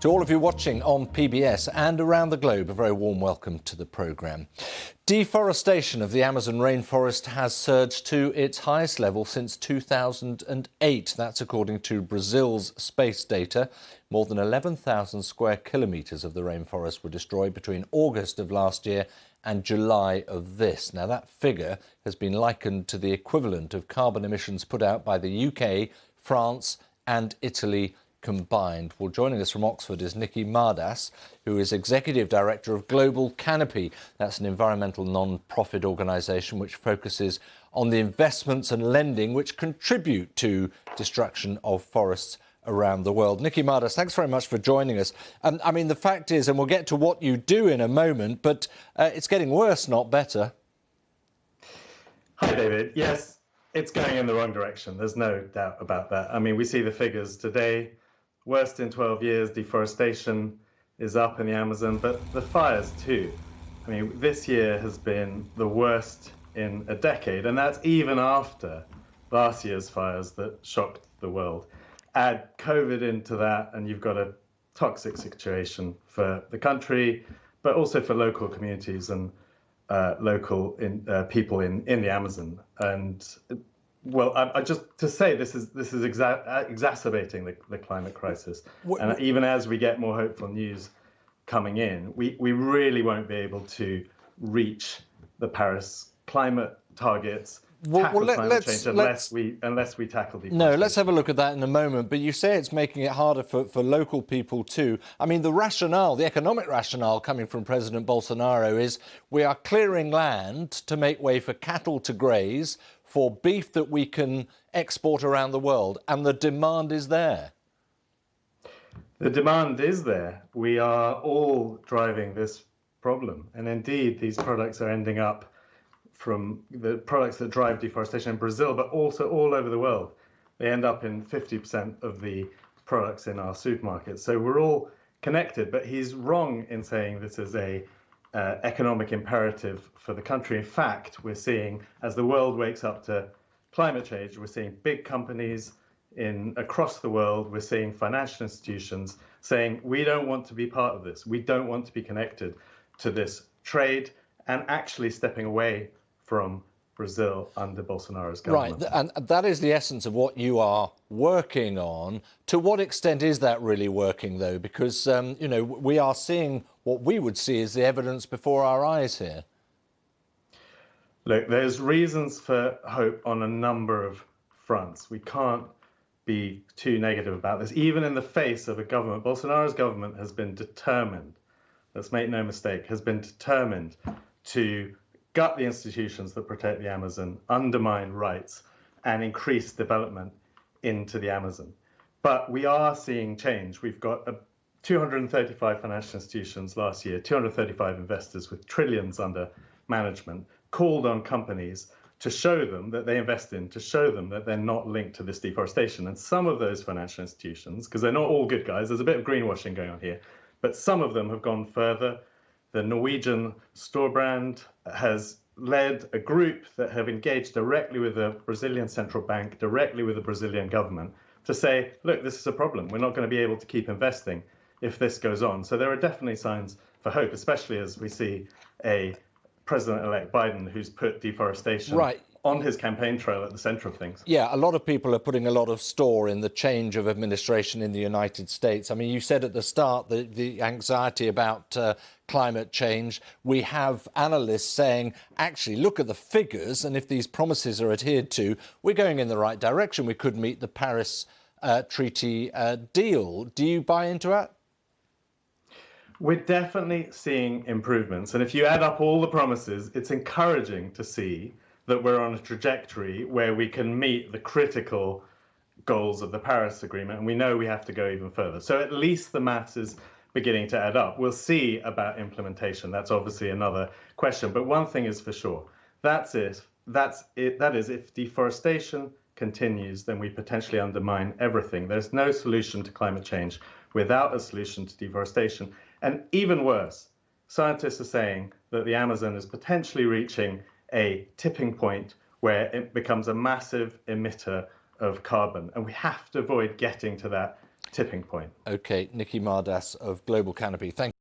To all of you watching on PBS and around the globe, a very warm welcome to the programme. Deforestation of the Amazon rainforest has surged to its highest level since 2008. That's according to Brazil's space data. More than 11,000 square kilometres of the rainforest were destroyed between August of last year and July of this. Now, that figure has been likened to the equivalent of carbon emissions put out by the UK, France and Italy combined. Well, joining us from Oxford is Niki Mardas, who is Executive Director of Global Canopy. That's an environmental non-profit organisation which focuses on the investments and lending which contribute to destruction of forests around the world. Niki Mardas, thanks very much for joining us. I mean, the fact is, and we'll get to what you do in a moment, but it's getting worse, not better. Hi, David. Yes, it's going in the wrong direction. There's no doubt about that. I mean, we see the figures today. Worst in 12 years, deforestation is up in the Amazon, but the fires too. I mean, this year has been the worst in a decade, and that's even after last year's fires that shocked the world. Add COVID into that, and you've got a toxic situation for the country, but also for local communities and local people in the Amazon. And well, I just to say this is exacerbating the climate crisis. And even as we get more hopeful news coming in, we really won't be able to reach the Paris climate targets. Tackle climate change unless we tackle deforestation. No, let's have a look at that in a moment. But you say it's making it harder for local people too. I mean, the rationale, the economic rationale coming from President Bolsonaro is we are clearing land to make way for cattle to graze, for beef that we can export around the world, and the demand is there. The demand is there. We are all driving this problem. And indeed, these products are ending up from the products that drive deforestation in Brazil, but also all over the world. They end up in 50% of the products in our supermarkets. So we're all connected, but he's wrong in saying this is a economic imperative for the country. In fact, we're seeing, as the world wakes up to climate change, we're seeing big companies across the world, we're seeing financial institutions saying, we don't want to be part of this. We don't want to be connected to this trade, and actually stepping away from Brazil under Bolsonaro's government. Right, and that is the essence of what you are working on. To what extent is that really working, though? Because, you know, we are seeing what we would see as the evidence before our eyes here. Look, there's reasons for hope on a number of fronts. We can't be too negative about this. Even in the face of a government, Bolsonaro's government has been determined, let's make no mistake, has been determined to gut the institutions that protect the Amazon, undermine rights, and increase development into the Amazon. But we are seeing change. We've got 235 financial institutions last year, 235 investors with trillions under management, called on companies to show them that they invest in, to show them that they're not linked to this deforestation. And some of those financial institutions, because they're not all good guys, there's a bit of greenwashing going on here, but some of them have gone further. The Norwegian Storebrand has led a group that have engaged directly with the Brazilian central bank, directly with the Brazilian government, to say, look, this is a problem. We're not going to be able to keep investing if this goes on. So there are definitely signs for hope, especially as we see a President-elect Biden who's put deforestation on his campaign trail at the center of things. Yeah, a lot of people are putting a lot of store in the change of administration in the United States. I mean, you said at the start the anxiety about climate change. We have analysts saying, actually, look at the figures, and if these promises are adhered to, we're going in the right direction. We could meet the Paris Treaty deal. Do you buy into that? We're definitely seeing improvements. And if you add up all the promises, it's encouraging to see that we're on a trajectory where we can meet the critical goals of the Paris Agreement. And we know we have to go even further. So at least the maths is beginning to add up. We'll see about implementation. That's obviously another question. But one thing is for sure. That is, if deforestation continues, then we potentially undermine everything. There's no solution to climate change without a solution to deforestation. And even worse, scientists are saying that the Amazon is potentially reaching a tipping point where it becomes a massive emitter of carbon. And we have to avoid getting to that tipping point. OK, Niki Mardas of Global Canopy, thank you.